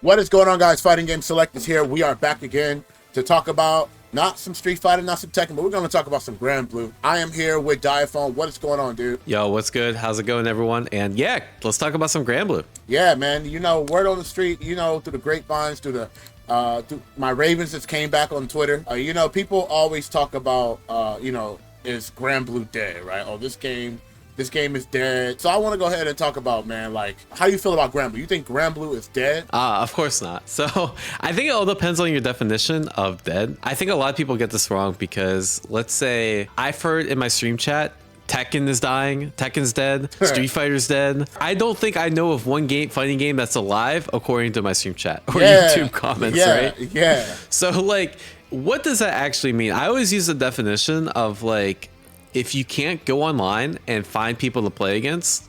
What is going on, guys? Fighting Game Select is here. We are back again to talk about not some Street Fighter, not some Tekken, but we're going to talk about some Granblue. I am here with Diaphone. What is going on, dude? Yo, what's good? How's it going, everyone? And yeah, let's talk about some Granblue. Yeah, man. You know, word on the street, you know, through the grapevines, through my Ravens that came back on Twitter. You know, people always talk about, is Granblue dead, right? Oh, this game is dead. So I want to go ahead and talk about, man, like, how you feel about Granblue? You think Granblue is dead? Of course not. So I think it all depends on your definition of dead. I think a lot of people get this wrong because, let's say, I've heard in my stream chat, Tekken is dying, Tekken's dead, Street Fighter's dead. I don't think I know of one fighting game that's alive according to my stream chat or YouTube comments, right? Yeah. So, like, what does that actually mean? I always use the definition of, like, if you can't go online and find people to play against,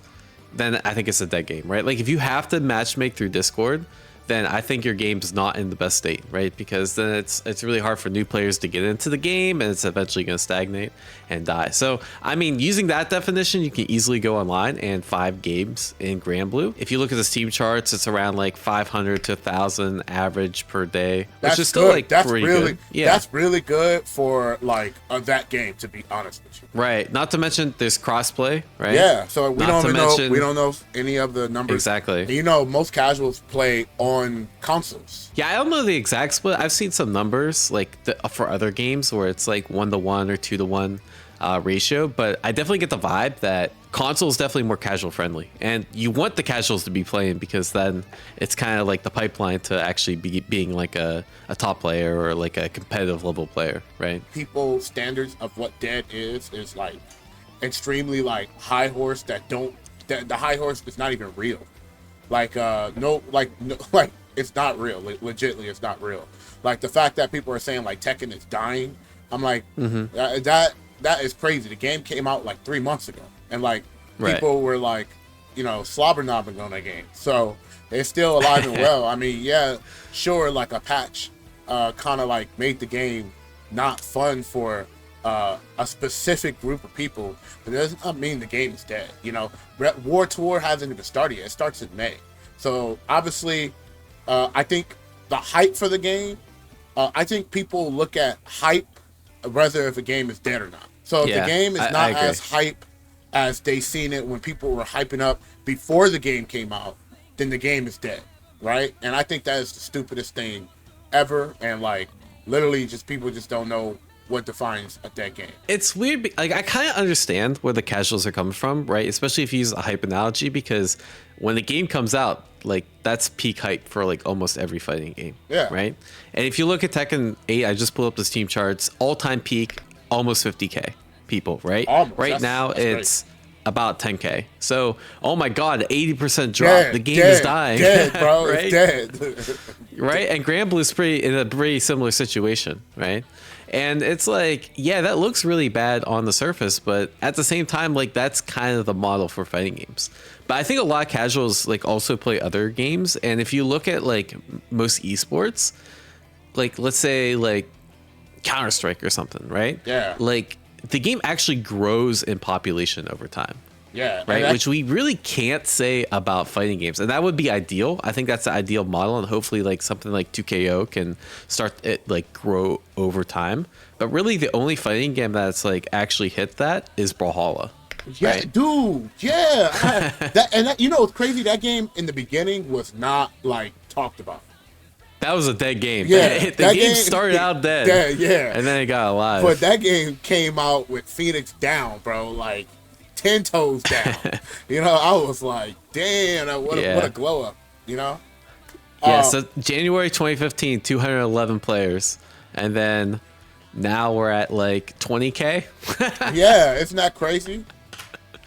then I think it's a dead game, right? Like if you have to matchmake through Discord, then I think your game's not in the best state, right? Because then it's really hard for new players to get into the game and it's eventually going to stagnate and die. So, I mean, using that definition, you can easily go online and 5 games in Granblue. If you look at the Steam charts, it's around like 500 to 1,000 average per day, which is still like pretty good. Yeah, that's really good for like that game, to be honest with you. Right. Not to mention there's crossplay, right? Yeah. So we don't know any of the numbers. Exactly. And, you know, most casuals play on consoles. Yeah, I don't know the exact split. I've seen some numbers like for other games where it's like 1-to-1 or 2-to-1 ratio, but I definitely get the vibe that console is definitely more casual friendly, and you want the casuals to be playing because then it's kind of like the pipeline to actually being like a top player or like a competitive level player, right? People's standards of what dead is like extremely like high horse that the high horse is not even real. Like it's not real. Legitly, it's not real. Like the fact that people are saying like Tekken is dying, I'm like, that is crazy. The game came out like 3 months ago, and like people were like, you know, slobber knobbing on that game. So they're still alive and well. I mean, yeah, sure, like a patch kind of like made the game not fun for a specific group of people, but it does not mean the game is dead. You know, War Tour hasn't even started yet. It starts in May. So obviously, I think the hype for the game, I think people look at hype whether if a game is dead or not. So if the game is not as hype as they seen it when people were hyping up before the game came out, then the game is dead, right? And I think that is the stupidest thing ever. And like literally just people just don't know what defines a dead game. It's weird. Like I kind of understand where the casuals are coming from, right? Especially if you use a hype analogy, because when the game comes out, like that's peak hype for like almost every fighting game. Yeah. Right. And if you look at Tekken 8, I just pulled up the Steam charts, all-time peak, almost 50K people, right? Almost. Right now that's it's about 10K. So, oh my God, 80% drop. Dead, the game is dying. Dead, bro. Right? It's dead. Right. And Granblue is in a pretty similar situation, right? And it's like, yeah, that looks really bad on the surface, but at the same time, like that's kind of the model for fighting games. But I think a lot of casuals like also play other games. And if you look at like most esports, like let's say like Counter-Strike or something, right? Yeah. Like the game actually grows in population over time. Yeah. Right. Which we really can't say about fighting games. And that would be ideal. I think that's the ideal model. And hopefully like something like 2KO can start it like grow over time. But really the only fighting game that's like actually hit that is Brawlhalla. Yeah, right? Dude. Yeah. That, you know, it's crazy. That game in the beginning was not like talked about. That was a dead game. Yeah, the game started out dead. Yeah. And then it got alive. But that game came out with Phoenix down, bro. Like 10 toes down. You know, I was like, damn, what a glow up, you know? Yeah, so January 2015, 211 players. And then now we're at like 20K. Yeah, isn't that crazy?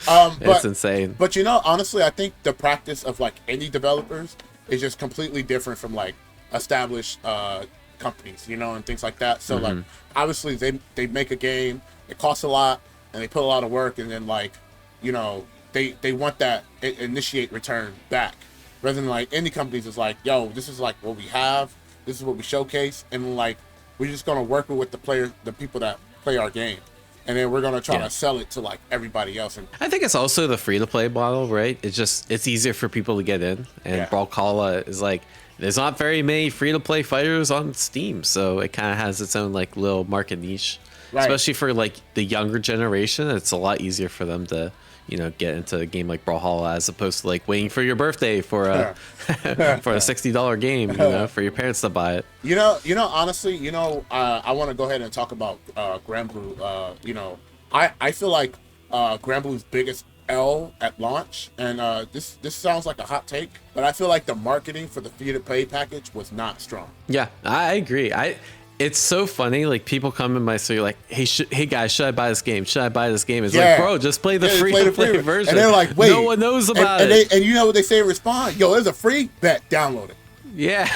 It's insane. But you know, honestly, I think the practice of like indie developers is just completely different from like established companies, you know, and things like that. So like obviously they make a game, it costs a lot, and they put a lot of work, and then like, you know, they want that initiate return back, rather than like indie companies is like, yo, this is like what we have, this is what we showcase, and like we're just gonna work with the people that play our game, and then we're gonna try to sell it to like everybody else. And I think it's also the free to play model, right? It's easier for people to get in, and Brawlhalla is like there's not very many free-to-play fighters on Steam, so it kind of has its own like little market niche. Right. Especially for like the younger generation, it's a lot easier for them to, you know, get into a game like Brawlhalla as opposed to like waiting for your birthday for a for a $60 game, you know, for your parents to buy it. You know, honestly, I want to go ahead and talk about Granblue. I feel like Granblue's biggest L at launch, and this sounds like a hot take, but I feel like the marketing for the free-to-play package was not strong. Yeah, I agree. It's so funny. Like people come in my store, like, hey guys, should I buy this game? Should I buy this game? It's like, bro, just play the free-to-play version. And they're like, wait, no one knows about it. And you know what they say in response? Yo, there's a free bet. Download it. Yeah,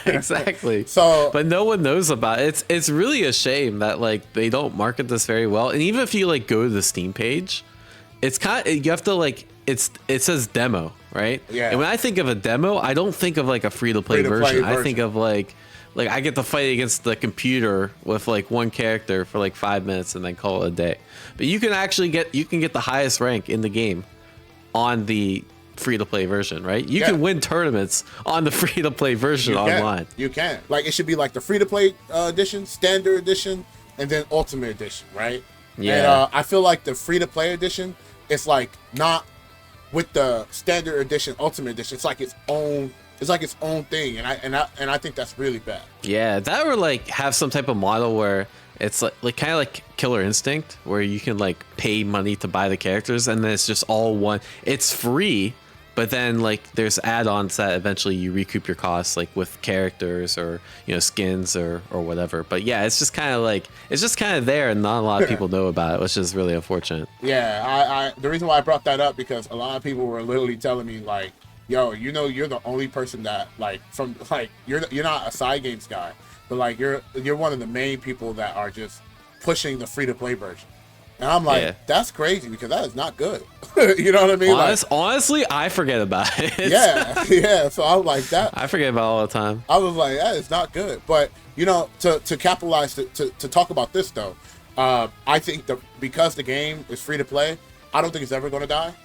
exactly. So, but no one knows about it. It's really a shame that like they don't market this very well. And even if you like go to the Steam page, it's kind of, you have to like, it says demo, right? Yeah. And when I think of a demo, I don't think of like a free-to-play version. I think of like I get to fight against the computer with like one character for like 5 minutes and then call it a day. But you can actually get the highest rank in the game on the free-to-play version, right? You can win tournaments on the free-to-play version online. You can. Like it should be like the free-to-play edition, standard edition, and then ultimate edition, right? Yeah. And I feel like the free-to-play edition, it's like not with the standard edition, ultimate edition. It's like its own. It's like its own thing, and I think that's really bad. Yeah, that would like have some type of model where it's like kind of like Killer Instinct, where you can like pay money to buy the characters, and then it's just all one. It's free, but then like there's add-ons that eventually you recoup your costs, like with characters or skins or whatever. But yeah, it's just kind of there, and not a lot of people know about it, which is really unfortunate. Yeah, I the reason why I brought that up because a lot of people were literally telling me like, yo, you're the only person that like from like you're not a side games guy, but like you're one of the main people that are just pushing the free to play version. And I'm like, that's crazy because that is not good. You know what I mean? Honestly, I forget about it. Yeah. So I was like that. I forget about it all the time. I was like, that is not good. But to capitalize to talk about this though, I think because the game is free to play, I don't think it's ever going to die.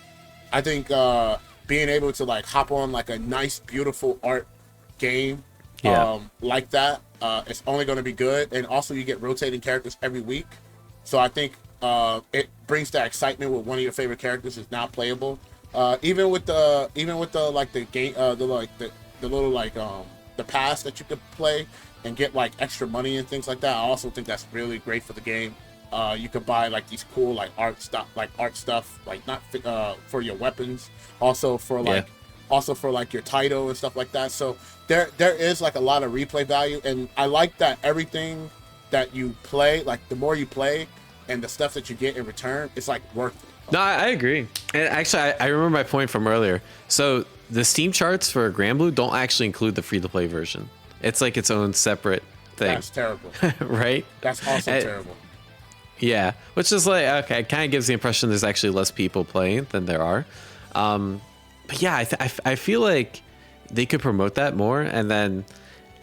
I think being able to like hop on like a nice, beautiful art game like that, it's only going to be good. And also you get rotating characters every week. So I think it brings that excitement with one of your favorite characters is now playable. Even with the like the game, the little like the pass that you could play and get like extra money and things like that. I also think that's really great for the game. You could buy like these cool like art stuff, like not for your weapons, also for like your title and stuff like that. So there is like a lot of replay value, and I like that everything that you play, like the more you play and the stuff that you get in return, it's like worth it. No, I agree. And actually, I remember my point from earlier. So the Steam charts for Granblue don't actually include the free-to-play version. It's like its own separate thing. That's terrible. Right? That's also terrible. Yeah, which is like, okay, it kind of gives the impression there's actually less people playing than there are. But yeah, I feel like they could promote that more. And then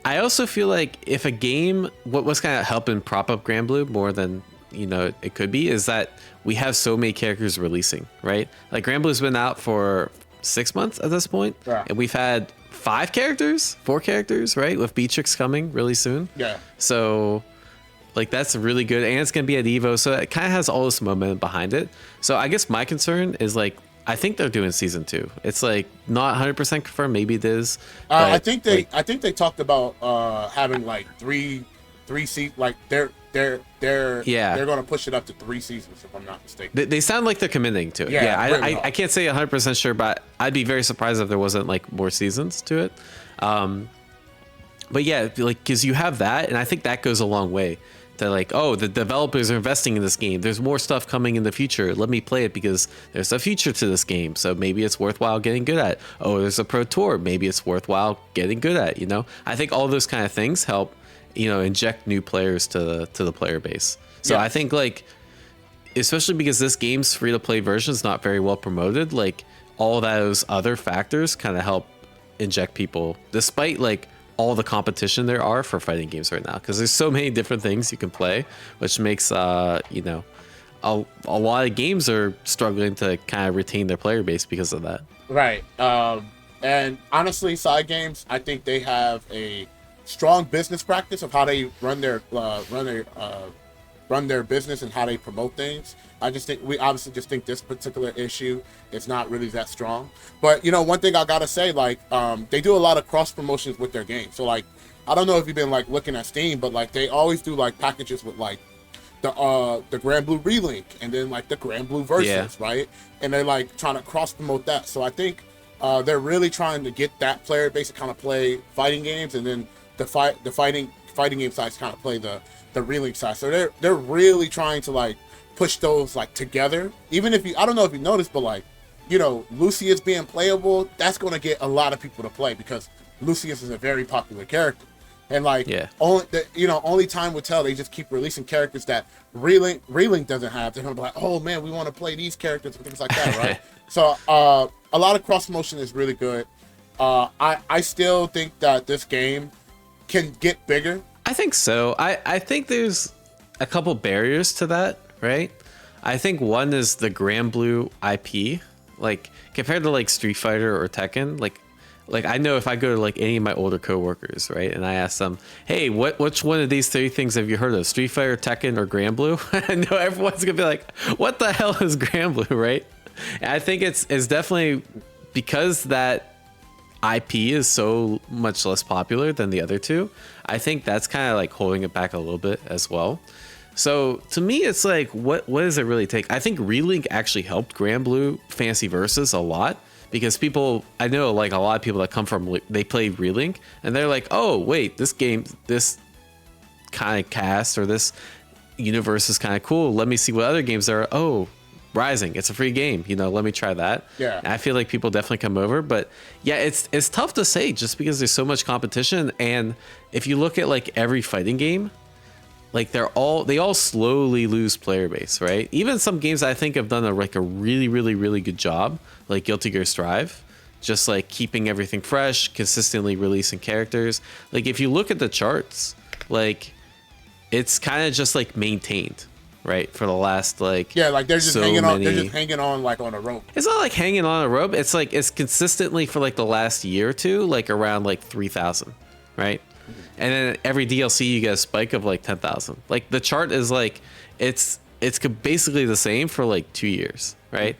I also feel like if a game, what's kind of helping prop up Granblue more than it could be, is that we have so many characters releasing, right? Like Granblue's been out for 6 months at this point, and we've had 4 characters, right? With Beatrix coming really soon. Yeah. So like that's really good, and it's gonna be at Evo, so it kind of has all this momentum behind it. So I guess my concern is like, I think they're doing season 2. It's like not 100% confirmed. Maybe it is. I think they talked about having like three seasons. Like they're going to push it up to 3 seasons if I'm not mistaken. They sound like they're committing to it. Yeah, I can't say 100% sure, but I'd be very surprised if there wasn't like more seasons to it. But yeah, like because you have that, and I think that goes a long way. They're like, oh, the developers are investing in this game. There's more stuff coming in the future. Let me play it because there's a future to this game. So maybe it's worthwhile getting good at. Oh, there's a pro tour. Maybe it's worthwhile getting good at. I think all those kind of things help, inject new players to the player base. So I think like, especially because this game's free to play version is not very well promoted. Like all those other factors kind of help inject people, despite like all the competition there are for fighting games right now, because there's so many different things you can play, which makes a lot of games are struggling to kind of retain their player base because of that. Right. And honestly, side games, I think they have a strong business practice of how they run their business and how they promote things. I just think we obviously just think this particular issue is not really that strong. But one thing I gotta say, like, they do a lot of cross promotions with their games. So like, I don't know if you've been like looking at Steam, but like they always do like packages with like the Granblue Relink and then like the Granblue Versus, right? And they're like trying to cross promote that. So I think they're really trying to get that player base to kind of play fighting games, and then the fighting game sides kind of play the Relink side. So they're really trying to like push those like together. Even if I don't know if you noticed, but like, Lucius being playable, that's going to get a lot of people to play because Lucius is a very popular character. And like, only time will tell. They just keep releasing characters that Relink doesn't have. They're gonna be like, oh man, we want to play these characters and things like that, right? So a lot of cross motion is really good. I still think that this game can get bigger. I think so. I think there's a couple barriers to that, right? I think one is the Granblue IP. Like compared to like Street Fighter or Tekken, like I know if I go to like any of my older coworkers, right, and I ask them, hey, which one of these three things have you heard of? Street Fighter, Tekken, or Granblue? I know everyone's gonna be like, what the hell is Granblue, right? And I think it's definitely because that IP is so much less popular than the other two. I think that's kind of like holding it back a little bit as well. So to me, it's like, what does it really take? I think Relink actually helped Granblue Fantasy Versus a lot. Because I know like a lot of people that come from, they play Relink and they're like, oh wait, this game, this kind of cast or this universe is kind of cool. Let me see what other games there are. Oh, Rising, it's a free game. Let me try that. Yeah. And I feel like people definitely come over, but yeah, it's tough to say just because there's so much competition. And if you look at like every fighting game, like they all slowly lose player base, right? Even some games I think have done a really, really, really good job, like Guilty Gear Strive, just like keeping everything fresh, consistently releasing characters. Like if you look at the charts, like it's kind of just like maintained, right, for the last like like they're just hanging on. They're just hanging on like on a rope. It's not like hanging on a rope. It's like it's consistently for like the last year or two, like around like 3,000, right? And then every DLC you get a spike of like 10,000. Like the chart is like it's basically the same for like 2 years, right?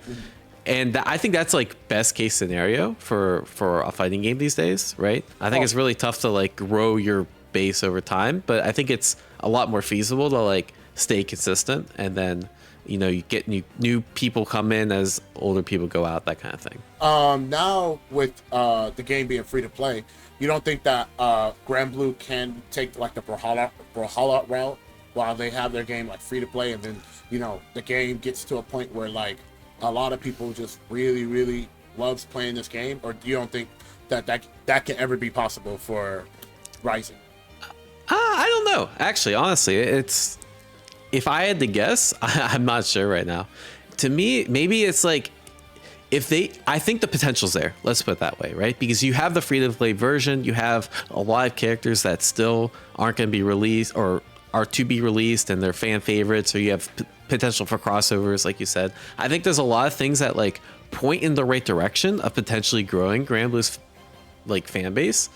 And I think that's like best case scenario for a fighting game these days, right? I think it's really tough to like grow your base over time, but I think it's a lot more feasible to like stay consistent, and then you get new people come in as older people go out, that kind of thing. Now with the game being free to play, you don't think that Granblue can take like the Brawlhalla route while they have their game like free to play, and then the game gets to a point where like a lot of people just really, really loves playing this game? Or do you don't think that can ever be possible for Rising? I don't know. Actually, honestly, it's, if I had to guess, I'm not sure right now. To me, maybe it's like, I think the potential's there. Let's put it that way, right? Because you have the free-to-play version, you have a lot of characters that still aren't going to be released or are to be released, and they're fan favorites, or you have potential for crossovers, like you said. I think there's a lot of things that like point in the right direction of potentially growing Granblue's like fan base.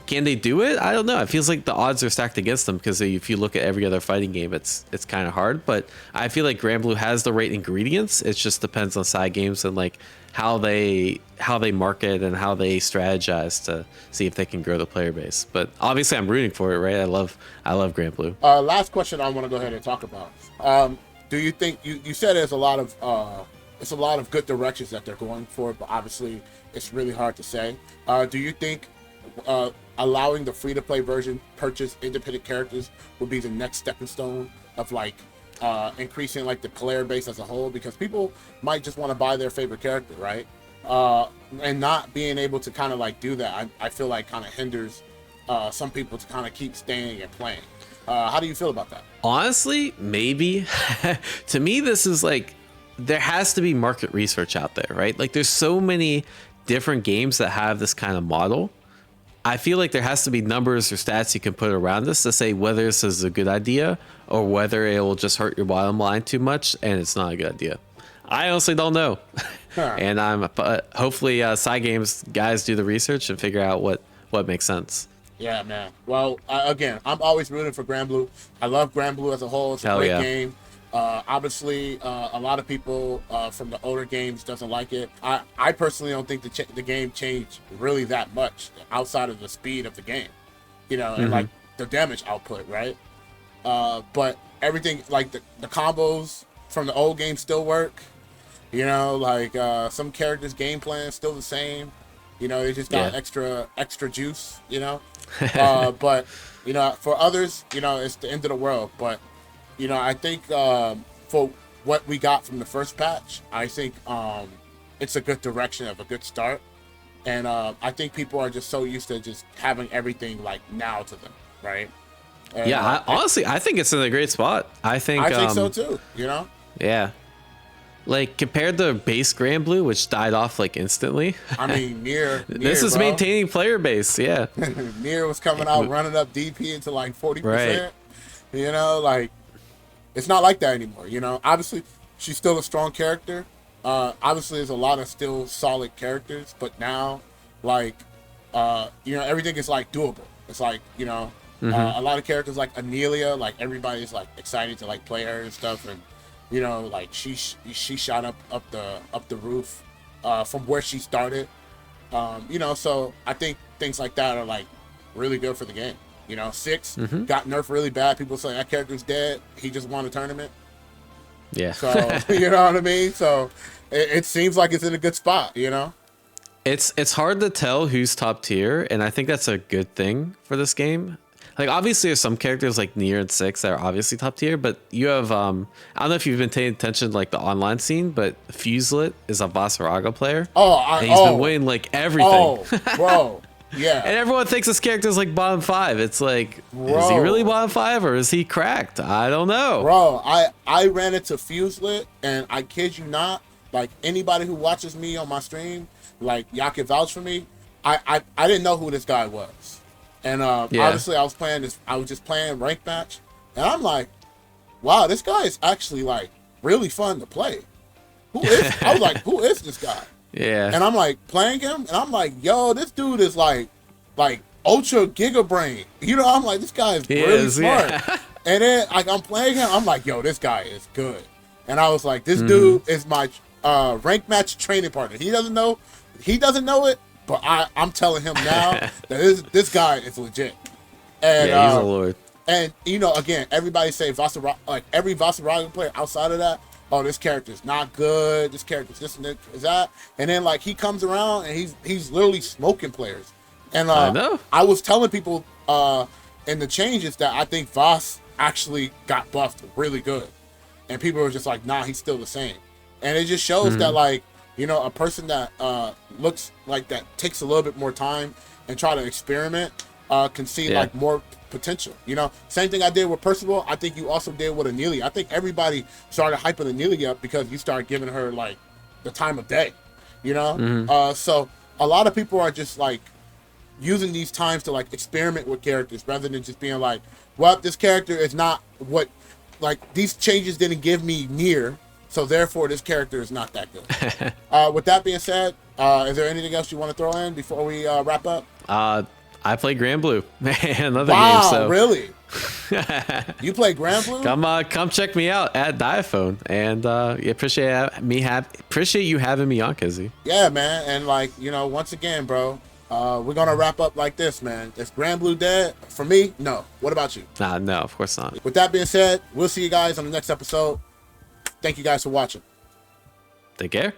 Can they do it? I don't know. It feels like the odds are stacked against them, because if you look at every other fighting game, it's kind of hard. But I feel like Granblue has the right ingredients. It just depends on side games and like how they market and how they strategize to see if they can grow the player base. But obviously, I'm rooting for it, right? I love Granblue. Last question I want to go ahead and talk about. Do you think you said there's a lot of good directions that they're going for, but obviously it's really hard to say. Do you think allowing the free-to-play version purchase independent characters would be the next stepping stone of like increasing like the player base as a whole? Because people might just want to buy their favorite character, right? And not being able to kind of like do that, I feel like kind of hinders some people to kind of keep staying and playing. How do you feel about that? Honestly, maybe. To me, this is like, there has to be market research out there, right? Like there's so many different games that have this kind of model. I feel like there has to be numbers or stats you can put around this to say whether this is a good idea or whether it will just hurt your bottom line too much and it's not a good idea. I honestly don't know. Huh. And hopefully side games guys do the research and figure out what makes sense. Yeah, man. Well, again, I'm always rooting for Granblue. I love Granblue as a whole. It's a Hell great yeah. game. Obviously, a lot of people from the older games doesn't like it. I personally don't think the game changed really that much outside of the speed of the game, and like the damage output, right? But everything, like the combos from the old game still work. Like some characters' game plan is still the same. They just got extra juice. But for others, it's the end of the world. But I think for what we got from the first patch, I think it's a good direction of a good start. And I think people are just so used to just having everything like now to them, right? And, honestly, I think it's in a great spot. I think so too. Yeah. Like compared to base Granblue, which died off like instantly. I mean, Nier this is bro. maintaining player base. Yeah. Nier was coming out running up DP into like 40%. Right. Like it's not like that anymore. Obviously she's still a strong character. Obviously there's a lot of still solid characters, but now like everything is like doable. It's like a lot of characters like Amelia, like everybody's like excited to like play her and stuff, and like she shot up the roof from where she started. So I think things like that are like really good for the game. 6 got nerfed really bad. People say that character's dead. He just won a tournament. Yeah. So you know what I mean? So it seems like it's in a good spot, It's hard to tell who's top tier, and I think that's a good thing for this game. Like obviously there's some characters like Nier and 6 that are obviously top tier, but you have I don't know if you've been paying attention to like the online scene, but Fuselit is a Vasaraga player. And he's been winning like everything. Oh, bro. Yeah. And everyone thinks this character's like bottom 5. It's like, is he really bottom 5 or is he cracked? I don't know. Bro, I ran into Fuselit, and I kid you not, like anybody who watches me on my stream, like y'all can vouch for me. I didn't know who this guy was. And obviously I was just playing ranked match, and I'm like, wow, this guy is actually like really fun to play. I was like, who is this guy? Yeah. And I'm like playing him, and I'm like, yo, this dude is like ultra giga brain. I'm like, this guy is really smart. Yeah. And then like I'm playing him, I'm like, yo, this guy is good. And I was like, this dude is my ranked match training partner. He doesn't know it, but I'm telling him now that this guy is legit. And he's a lord. And again, everybody say Vasaraga, like every Vasaraga player outside of that, oh, this character's not good. This character's this and that. And then like he comes around and he's literally smoking players. And I know. I was telling people in the changes that I think Voss actually got buffed really good, and people were just like, nah, he's still the same. And it just shows that like a person that looks like that takes a little bit more time and try to experiment can see like more potential. Same thing I did with Percival. I think you also did with Anelia. I think everybody started hyping Anelia up because you started giving her like the time of day. So a lot of people are just like using these times to like experiment with characters rather than just being like, well, this character is not what, like these changes didn't give me Nier, so therefore this character is not that good. With that being said, is there anything else you want to throw in before we wrap up? I play Granblue. Another wow, game. So really? You play Granblue? Come check me out at Diaphone, and appreciate you having me on, Kizzie. Yeah, man, and like once again, bro, we're gonna wrap up like this, man. Is Granblue dead? For me, no. What about you? No, of course not. With that being said, we'll see you guys on the next episode. Thank you guys for watching. Take care.